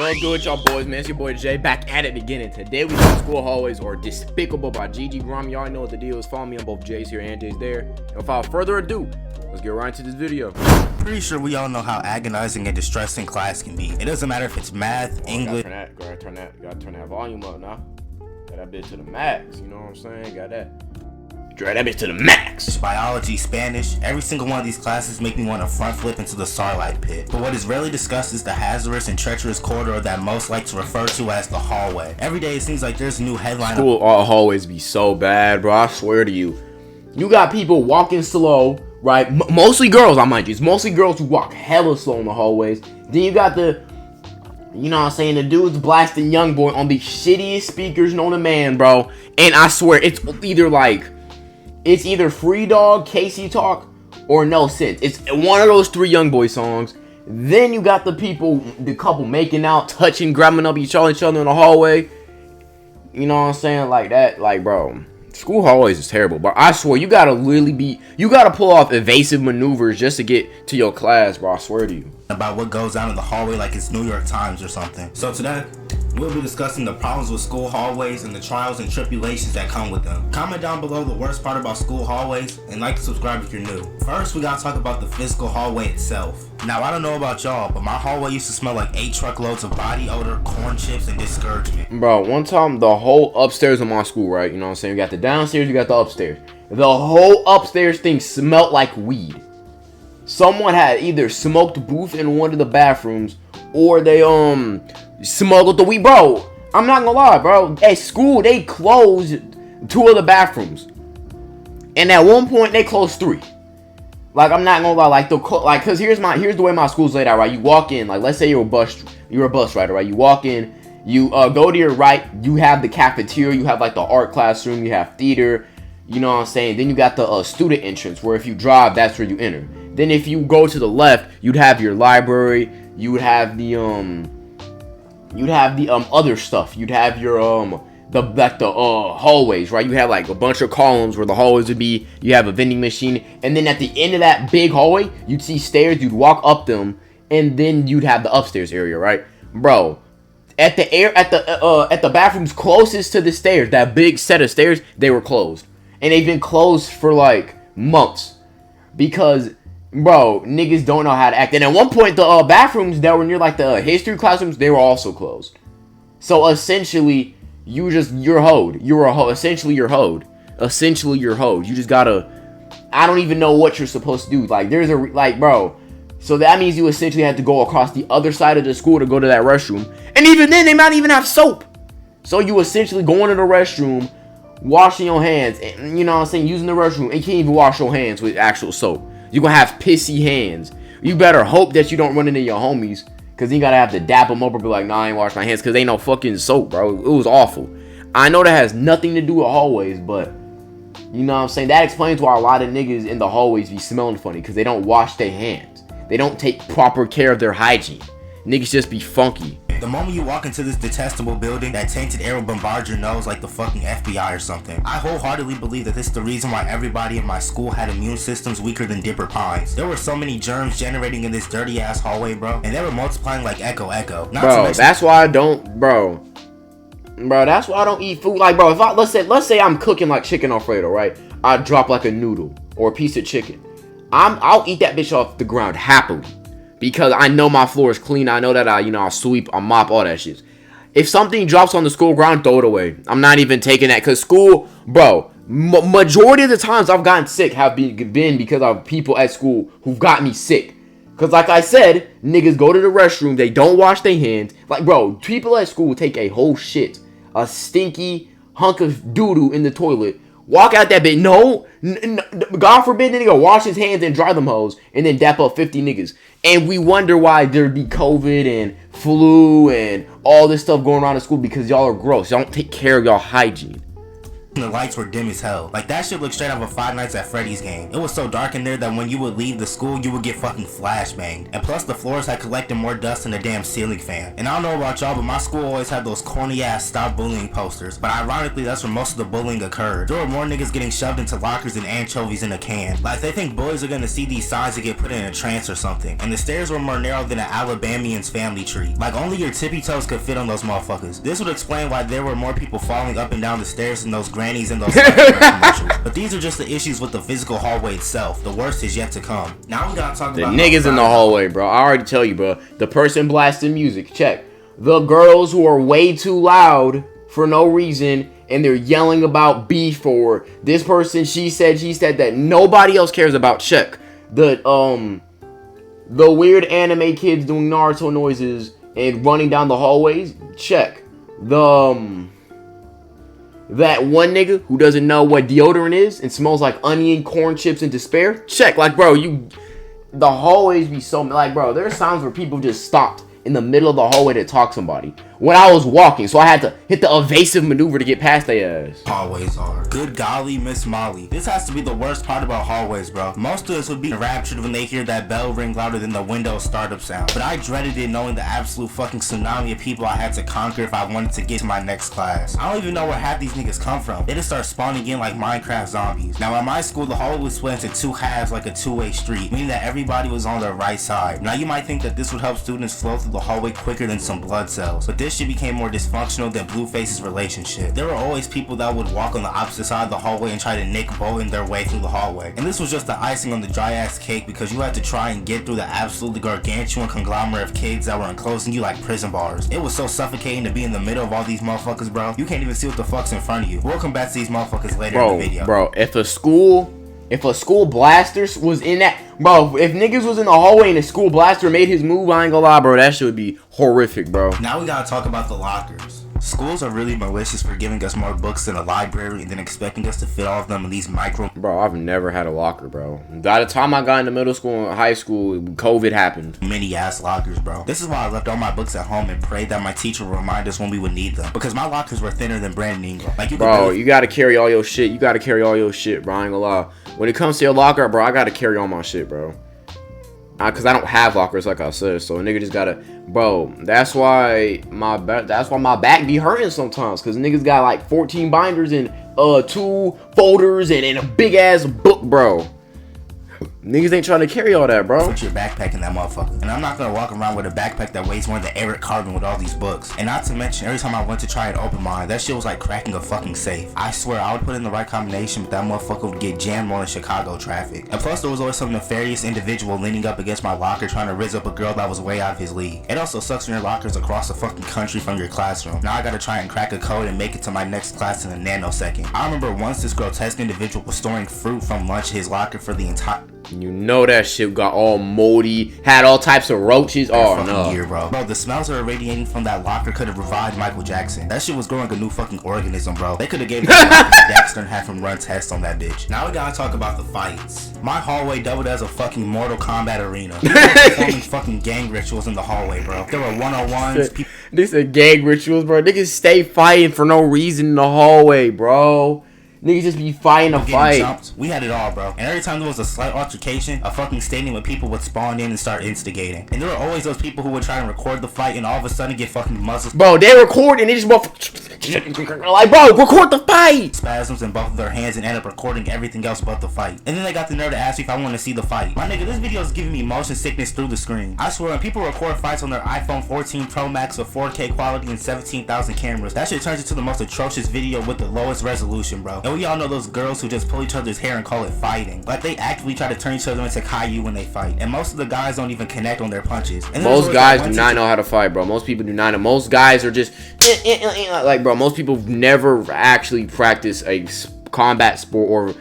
What's good, y'all boys, man? It's your boy Jay back at it again, and today we got School Hallways or Despicable by Gigi Graham. Y'all know what the deal is. Follow me on both J's here and J's there. And without further ado, let's get right into this video. Pretty sure we all know how agonizing and distressing class can be. It doesn't matter if it's math, English. Gotta turn that volume up now. Got that bitch to the max. You know what I'm saying? Got that. Drag that bitch to the max. Biology, Spanish, every single one of these classes make me want to front flip into the starlight pit. But what is rarely discussed is the hazardous and treacherous corridor that most like to refer to as the hallway. Every day it seems like there's a new headline. School hallways be so bad, bro. I swear to you. You got people walking slow, right? Mostly girls, I mind you. It's mostly girls who walk hella slow in the hallways. Then you got the, you know what I'm saying, the dudes blasting Young Boy on the shittiest speakers known to man, bro. And I swear, it's either Free Dog, Casey Talk, or No Sense. It's one of those three Young Boy songs. Then you got the couple making out, touching, grabbing up each other in the hallway. You know what I'm saying? Like that, like, bro. School hallways is terrible, but I swear you gotta pull off evasive maneuvers just to get to your class, bro. I swear to you. About what goes on in the hallway like it's New York Times or something. So today, we'll be discussing the problems with school hallways and the trials and tribulations that come with them. Comment down below the worst part about school hallways and like to subscribe if you're new. First, we gotta talk about the physical hallway itself. Now, I don't know about y'all, but my hallway used to smell like 8 truckloads of body odor, corn chips, and discouragement. Bro, one time, the whole upstairs of my school, right? You know what I'm saying? You got the downstairs, you got the upstairs. The whole upstairs thing smelled like weed. Someone had either smoked booth in one of the bathrooms, or they smuggled the weed. Bro, I'm not gonna lie, bro. At school, they closed 2 of the bathrooms, and at one point they closed 3. Like, I'm not gonna lie, cause here's the way my school's laid out, right? You walk in, like, let's say you're a bus rider, right? You walk in, you go to your right, you have the cafeteria, you have like the art classroom, you have theater, you know what I'm saying? Then you got the student entrance, where if you drive, that's where you enter. Then if you go to the left, you'd have your library, you would have the other stuff. You'd have your hallways, right? You have like a bunch of columns where the hallways would be. You have a vending machine, and then at the end of that big hallway, you'd see stairs. You'd walk up them, and then you'd have the upstairs area, right, bro? At the bathrooms closest to the stairs, that big set of stairs, they were closed, and they've been closed for like months because, bro, niggas don't know how to act. And at one point, the bathrooms that were near like the history classrooms, they were also closed. So essentially, you're hoed. Essentially, you're hoed. You just gotta, I don't even know what you're supposed to do. Like, bro. So that means you essentially have to go across the other side of the school to go to that restroom. And even then, they might even have soap. So you essentially go into the restroom, washing your hands, and, you know what I'm saying, using the restroom, and you can't even wash your hands with actual soap. You're gonna have pissy hands. You better hope that you don't run into your homies, because you gotta have to dap them up or be like, nah, I ain't wash my hands, because ain't no fucking soap, bro. It was awful. I know that has nothing to do with hallways, but, you know what I'm saying, that explains why a lot of niggas in the hallways be smelling funny, because they don't wash their hands. They don't take proper care of their hygiene. Niggas just be funky. The moment you walk into this detestable building, that tainted air will bombard your nose like the fucking FBI or something. I wholeheartedly believe that this is the reason why everybody in my school had immune systems weaker than Dipper Pines. There were so many germs generating in this dirty ass hallway, bro, and they were multiplying like echo. Bro, that's why I don't, bro, that's why I don't eat food. Like, bro, if let's say I'm cooking like chicken Alfredo, right? I drop like a noodle or a piece of chicken. I'll eat that bitch off the ground happily, because I know my floor is clean. I know that I'll sweep, I'll mop, all that shit. If something drops on the school ground, throw it away. I'm not even taking that, because school, bro, majority of the times I've gotten sick have been because of people at school who've got me sick. Because like I said, niggas go to the restroom, they don't wash their hands. Like, bro, people at school take a whole shit, a stinky hunk of doo-doo in the toilet, walk out that bitch. No, God forbid the nigga wash his hands and dry them hoes, and then dap up 50 niggas. And we wonder why there'd be COVID and flu and all this stuff going around in school, because y'all are gross. Y'all don't take care of y'all hygiene. and the lights were dim as hell. Like, that shit looked straight out of a Five Nights at Freddy's game. It was so dark in there that when you would leave the school, you would get fucking flashbanged. And plus, the floors had collected more dust than a damn ceiling fan. And I don't know about y'all, but my school always had those corny ass stop bullying posters. But ironically, that's where most of the bullying occurred. There were more niggas getting shoved into lockers than anchovies in a can. Like, they think boys are gonna see these signs and get put in a trance or something. And the stairs were more narrow than an Alabamian's family tree. Like, only your tippy toes could fit on those motherfuckers. This would explain why there were more people falling up and down the stairs than those grannies in those commercials. But these are just the issues with the physical hallway itself. The worst is yet to come. Now we gotta talk about the niggas in the hallway, bro. I already tell you, bro. The person blasting music, check. The girls who are way too loud for no reason, and they're yelling about beef or this person, she said that nobody else cares about, check. The weird anime kids doing Naruto noises and running down the hallways, check. That one nigga who doesn't know what deodorant is and smells like onion, corn chips, and despair, check. Like, bro, the hallways be so, like, bro, there's times where people just stopped in the middle of the hallway to talk to somebody when I was walking, so I had to hit the evasive maneuver to get past their ass. Hallways are. Good golly, Miss Molly. This has to be the worst part about hallways, bro. Most of us would be enraptured when they hear that bell ring louder than the Windows startup sound. But I dreaded it knowing the absolute fucking tsunami of people I had to conquer if I wanted to get to my next class. I don't even know where half these niggas come from. They just start spawning in like Minecraft zombies. Now, at my school, the hallway was split into two halves like a two-way street, meaning that everybody was on their right side. Now, you might think that this would help students flow through the hallway quicker than some blood cells, but this shit became more dysfunctional than Blueface's relationship. There were always people that would walk on the opposite side of the hallway and try to Nick Bolton their way through the hallway. And this was just the icing on the dry ass cake because you had to try and get through the absolutely gargantuan conglomerate of kids that were enclosing you like prison bars. It was so suffocating to be in the middle of all these motherfuckers, bro. You can't even see what the fuck's in front of you. We'll come back to these motherfuckers later in the video. Bro, if a school blaster was in that, bro, if niggas was in the hallway and a school blaster made his move, I ain't gonna lie, bro, that shit would be horrific, bro. Now we gotta talk about the lockers. Schools are really malicious for giving us more books than a library and then expecting us to fit all of them in these micro. Bro, I've never had a locker, bro. By the time I got into middle school and high school, COVID happened. Mini ass lockers, bro. This is why I left all my books at home and prayed that my teacher would remind us when we would need them. Because my lockers were thinner than Brandon Ingram. Like, you gotta carry all your shit. You gotta carry all your shit, bro. I ain't gonna lie. When it comes to your locker, bro, I gotta carry all my shit, bro. Cause I don't have lockers, like I said, so a nigga just gotta, bro. That's why my back be hurting sometimes, cause niggas got like 14 binders and 2 folders and a big ass book, bro. Niggas ain't trying to carry all that, bro. Put your backpack in that motherfucker. And I'm not gonna walk around with a backpack that weighs more than Eric Carbon with all these books. And not to mention, every time I went to try and open mine, that shit was like cracking a fucking safe. I swear, I would put in the right combination, but that motherfucker would get jammed more in Chicago traffic. And plus, there was always some nefarious individual leaning up against my locker trying to rizz up a girl that was way out of his league. It also sucks when your lockers across the fucking country from your classroom. Now I gotta try and crack a code and make it to my next class in a nanosecond. I remember once this grotesque individual was storing fruit from lunch in his locker for the entire... You know that shit got all moldy, had all types of roaches. Oh no, year, bro. Bro, the smells that are radiating from that locker could have revived Michael Jackson. That shit was growing a new fucking organism, bro. They could have gave him Dexter and had him run tests on that bitch. Now we gotta talk about the fights. My hallway doubled as a fucking Mortal Kombat arena. Performing fucking gang rituals in the hallway, bro. There were 101s. This is gang rituals, bro. Niggas stay fighting for no reason in the hallway, bro. Niggas just be fighting a fight. Jumped. We had it all, bro. And every time there was a slight altercation, a fucking stadium of people would spawn in and start instigating. And there were always those people who would try and record the fight and all of a sudden get fucking muzzled. Bro, they record and they just like, bro, record the fight. Spasms in both of their hands and end up recording everything else but the fight. And then they got the nerve to ask me if I want to see the fight. My nigga, this video is giving me motion sickness through the screen. I swear, when people record fights on their iPhone 14 Pro Max with 4K quality and 17,000 cameras, that shit turns into the most atrocious video with the lowest resolution, bro. And we all know those girls who just pull each other's hair and call it fighting. Like, they actively try to turn each other into Caillou when they fight. And most of the guys don't even connect on their punches. And most guys do not know how to fight, bro. Most people do not know. Most guys are just like, bro, most people never actually practice a combat sport or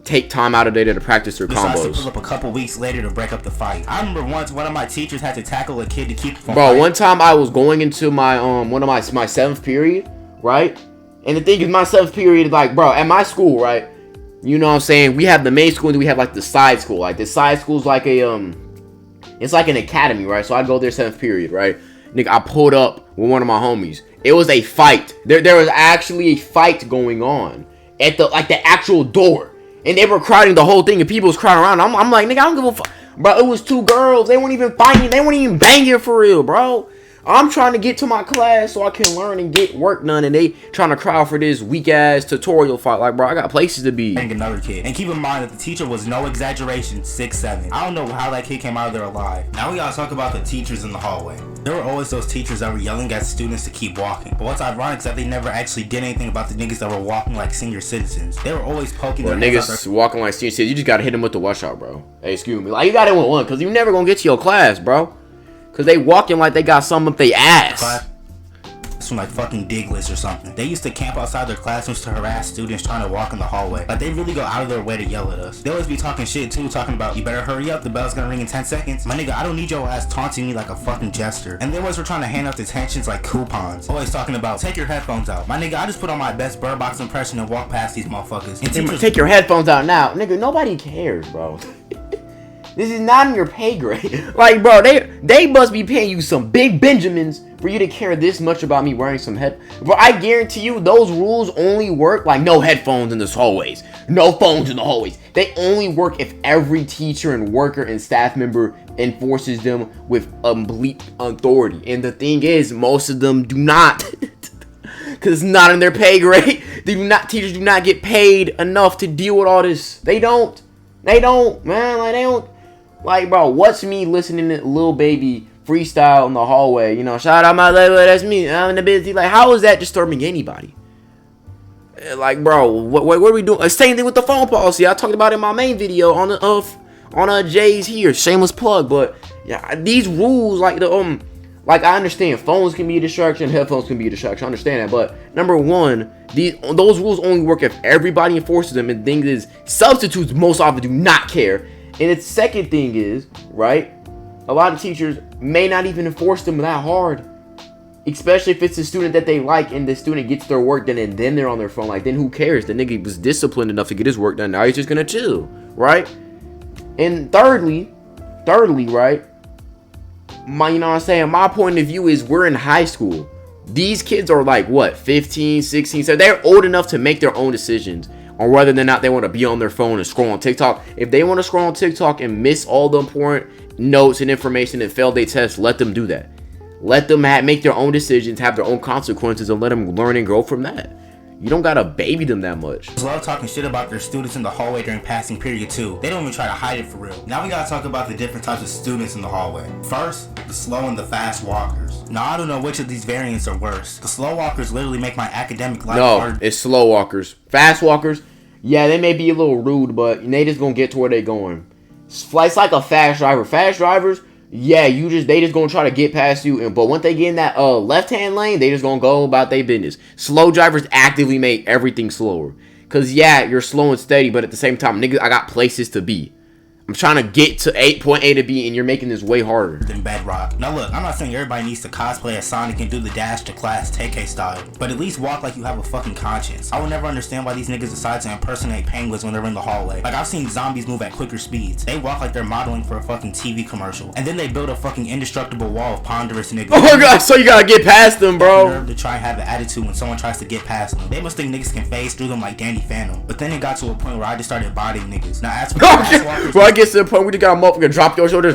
take time out of their day to practice their combos. To pull up a couple weeks later to break up the fight. I remember once one of my teachers had to tackle a kid to keep him from fighting. One time I was going into my one of my 7th period, right? And the thing is, my 7th period, like, bro, at my school, right? You know what I'm saying? We have the main school and then we have like the side school. Like, the side school is like a it's like an academy, right? So I'd go there 7th period, right? Nigga, I pulled up with one of my homies. It was a fight. There was actually a fight going on. at the actual door, and they were crowding the whole thing, and people was crowding around. I'm like, nigga, I don't give a fuck, bro. It was 2 girls. They weren't even fighting. They weren't even banging for real, bro. I'm trying to get to my class so I can learn and get work done, and they trying to crowd for this weak ass tutorial fight. Like, bro, I got places to be. Another kid. And keep in mind that the teacher was, no exaggeration, 6'7". I don't know how that kid came out of there alive. Now we gotta talk about the teachers in the hallway. There were always those teachers that were yelling at students to keep walking. But what's ironic is that they never actually did anything about the niggas that were walking like senior citizens. They were always poking their niggas walking like senior citizens. You just gotta hit them with the wash out, bro. Hey, excuse me. Like, you gotta hit with one, because you never gonna get to your class, bro. Because they walking like they got something up their ass. From like fucking Diglets or something. They used to camp outside their classrooms to harass students trying to walk in the hallway. Like, they really go out of their way to yell at us. They always be talking shit too, talking about, you better hurry up, the bell's gonna ring in 10 seconds. My nigga, I don't need your ass taunting me like a fucking jester. And they always were trying to hand out detentions like coupons. Always talking about, take your headphones out. My nigga, I just put on my best Bird Box impression and walk past these motherfuckers. And teachers, take your headphones out now. Nigga, nobody cares, bro. This is not in your pay grade. Like, bro, they must be paying you some big Benjamins for you to care this much about me wearing some Bro, I guarantee you those rules only work, like, no headphones in the hallways, no phones in the hallways. They only work if every teacher and worker and staff member enforces them with complete authority. And the thing is, most of them do not. Because it's not in their pay grade. Teachers do not get paid enough to deal with all this. They don't, man. Like, they don't. Like, bro, what's me listening to Lil Baby freestyle in the hallway? You know, shout out my label, that's me. I'm in the busy. Like, how is that disturbing anybody? Like, bro, what are we doing? Same thing with the phone policy. I talked about it in my main video on Jay's here. Shameless plug. But yeah, these rules, like like, I understand phones can be a distraction, headphones can be a distraction. I understand that. But number one, those rules only work if everybody enforces them. And the thing is, substitutes most often do not care. And its second thing is, right, a lot of teachers may not even enforce them that hard. Especially if it's a student that they like and the student gets their work done and then they're on their phone. Like, then who cares? The nigga was disciplined enough to get his work done. Now he's just gonna chill, right? And thirdly, right, you know what I'm saying? My point of view is we're in high school. These kids are like, what, 15, 16, so they're old enough to make their own decisions on whether or not they want to be on their phone and scroll on TikTok. If they want to scroll on TikTok and miss all the important notes and information and fail their tests, let them do that. Let them make their own decisions, have their own consequences, and let them learn and grow from that. You don't gotta baby them that much. There's a lot of talking shit about their students in the hallway during passing period too. They don't even try to hide it for real. Now we gotta talk about the different types of students in the hallway. First, the slow and the fast walkers. Now I don't know which of these variants are worse. The slow walkers literally make my academic life hard. No, it's slow walkers. Fast walkers, yeah, they may be a little rude, but they just gonna get to where they going. It's like a fast driver. Fast drivers, yeah, they just gonna try to get past you, but once they get in that left-hand lane, they just gonna go about their business. Slow drivers actively make everything slower. Cause yeah, you're slow and steady, but at the same time, nigga, I got places to be. I'm trying to get to point A to B, and you're making this way harder than Bedrock. Now look, I'm not saying everybody needs to cosplay as Sonic and do the dash to class TK style, but at least walk like you have a fucking conscience. I will never understand why these niggas decide to impersonate penguins when they're in the hallway. Like, I've seen zombies move at quicker speeds. They walk like they're modeling for a fucking TV commercial, and then they build a fucking indestructible wall of ponderous niggas. Oh my god, so you gotta get past them, bro. To try and have an attitude when someone tries to get past them. They must think niggas can phase through them like Danny Phantom. But then it got to a point where I just started bodying niggas. Now as for the fast walkers, well, I get to the point where you got a motherfucker drop your shoulders.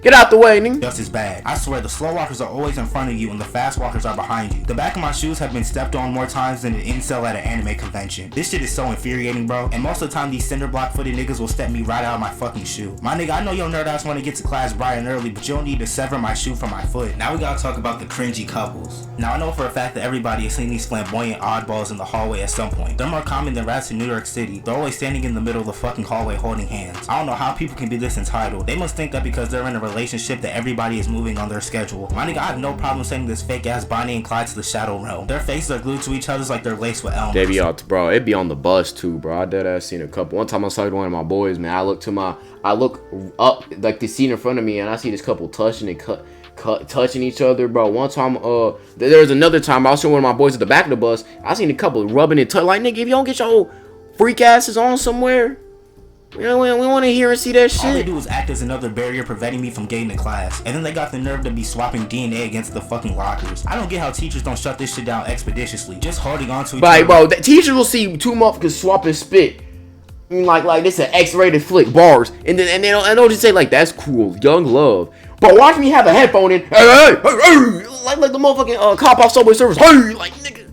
Get out the way, nigga. Just as bad. I swear, the slow walkers are always in front of you and the fast walkers are behind you. The back of my shoes have been stepped on more times than an incel at an anime convention. This shit is so infuriating, bro. And most of the time, these cinder block footed niggas will step me right out of my fucking shoe. My nigga, I know your nerd ass want to get to class bright and early, but you don't need to sever my shoe from my foot. Now we gotta talk about the cringy couples. Now I know for a fact that everybody has seen these flamboyant oddballs in the hallway at some point. They're more common than rats in New York City. They're always standing in the middle of the fucking hallway holding hands. I don't know how people can be this entitled. They must think that because they're in a relationship that everybody is moving on their schedule. My nigga, I have no problem sending this fake ass Bonnie and Clyde to the Shadow Realm. Their faces are glued to each other's like they're laced with elm. They be out, bro. It be on the bus too, bro. I dead ass seen a couple. One time I saw one of my boys, man. I look up like the scene in front of me, and I see this couple touching and touching each other, bro. One time, there was another time I was seeing one of my boys at the back of the bus. I seen a couple rubbing and touching. Like, nigga, if you don't get your freak asses on somewhere, We want to hear and see that shit. All they do is act as another barrier preventing me from getting to class. And then they got the nerve to be swapping DNA against the fucking lockers. I don't get how teachers don't shut this shit down expeditiously. Just holding on to each other. Bro, teachers will see 2 motherfuckers swap and spit. Like this an X-rated flick, bars. And they'll just say, like, that's cool, young love. But watch me have a headphone in. Hey, like the motherfucking cop off Subway service. Hey, like, nigga.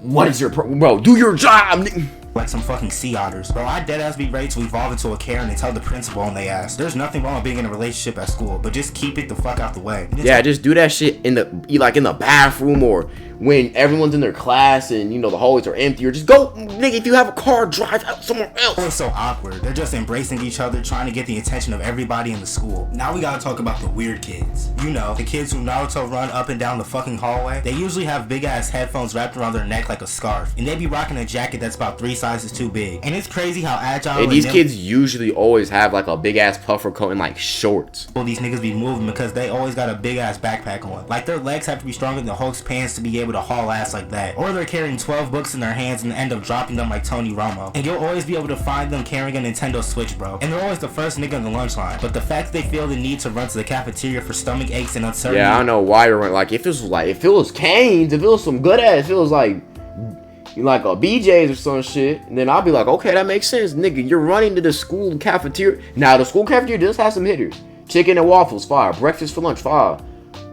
What is your bro? Do your job, nigga. Like some fucking sea otters. Bro, I deadass be ready to evolve into a Karen and tell the principal on they ass. There's nothing wrong with being in a relationship at school, but just keep it the fuck out the way. Yeah, just do that shit in the bathroom, or when everyone's in their class and the hallways are empty, or just go, nigga, if you have a car, drive out somewhere else. It's so awkward. They're just embracing each other, trying to get the attention of everybody in the school. Now we gotta talk about the weird kids. The kids who Naruto run up and down the fucking hallway. They usually have big ass headphones wrapped around their neck like a scarf, and they be rocking a jacket that's about 3 sizes too big. And it's crazy how agile. And these kids usually always have like a big ass puffer coat and like shorts. Well, these niggas be moving because they always got a big ass backpack on. Like their legs have to be stronger than the Hulk's pants to be able to haul ass like that. Or they're carrying 12 books in their hands and end up dropping them like Tony Romo. And you'll always be able to find them carrying a Nintendo Switch, bro. And they're always the first nigga on the lunch line. But the fact that they feel the need to run to the cafeteria for stomach aches and uncertainty. Yeah, I don't know why you're running. Like if it was Cane's, if it was some good ass, if it was like a BJ's or some shit, and then I'll be like, okay, that makes sense, nigga. You're running to the school cafeteria. Now the school cafeteria does have some hitters. Chicken and waffles, fire. Breakfast for lunch, fire.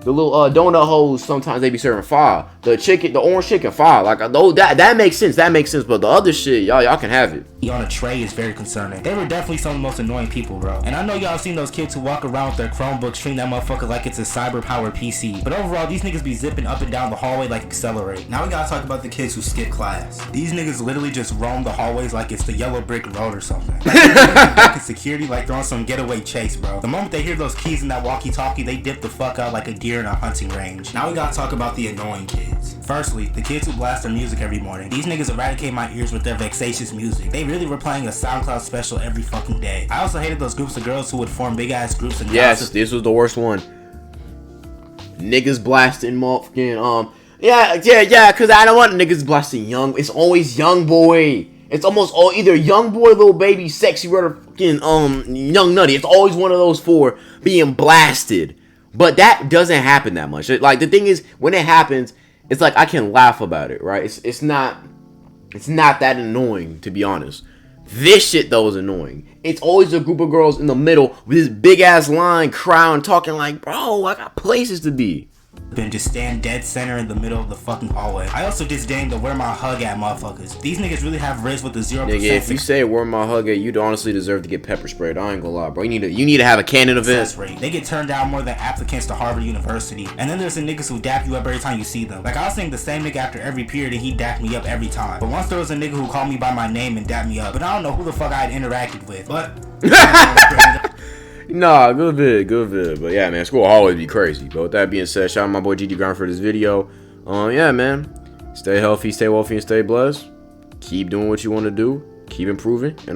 The little donut holes, sometimes they be serving fire. The orange chicken, fire. Like that makes sense. That makes sense. But the other shit, y'all can have it. On a tray is very concerning. They were definitely some of the most annoying people, bro. And I know y'all seen those kids who walk around with their Chromebook, treating that motherfucker like it's a cyber-powered PC. But overall, these niggas be zipping up and down the hallway like Accelerate. Now we gotta talk about the kids who skip class. These niggas literally just roam the hallways like it's the yellow brick road or something. Like security, like they're on some getaway chase, bro. The moment they hear those keys in that walkie-talkie, they dip the fuck out like a deer in a hunting range. Now we gotta talk about the annoying kids. Firstly, the kids who blast their music every morning. These niggas eradicate my ears with their vexatious music. They really were playing a SoundCloud special every fucking day. I also hated those groups of girls who would form big ass groups and yes, this was the worst one. Niggas blasting motherfucking yeah, cause I don't want niggas blasting young. It's always young boy. It's almost all either young boy, little baby, sexy, or fucking young nutty. It's always one of those 4 being blasted. But that doesn't happen that much. Like the thing is, when it happens, it's like I can laugh about it, right? It's not that annoying, to be honest. This shit though is annoying. It's always a group of girls in the middle with this big ass line crowd talking like, bro, I got places to be. Then just stand dead center in the middle of the fucking hallway. I also disdain the where my hug at motherfuckers. These niggas really have riz with the 0%. Nigga, if you say where my hug at, you'd honestly deserve to get pepper sprayed. I ain't gonna lie, bro. You need to have a cannon event. They get turned down more than applicants to Harvard University. And then there's the niggas who dap you up every time you see them. Like I was saying the same nigga after every period and he dapped me up every time. But once there was a nigga who called me by my name and dapped me up. But I don't know who the fuck I had interacted with. But Nah, good vid. But yeah, man, school will always be crazy. But with that being said, shout out my boy GD Grind for this video. Yeah, man. Stay healthy, stay wealthy, and stay blessed. Keep doing what you want to do. Keep improving. And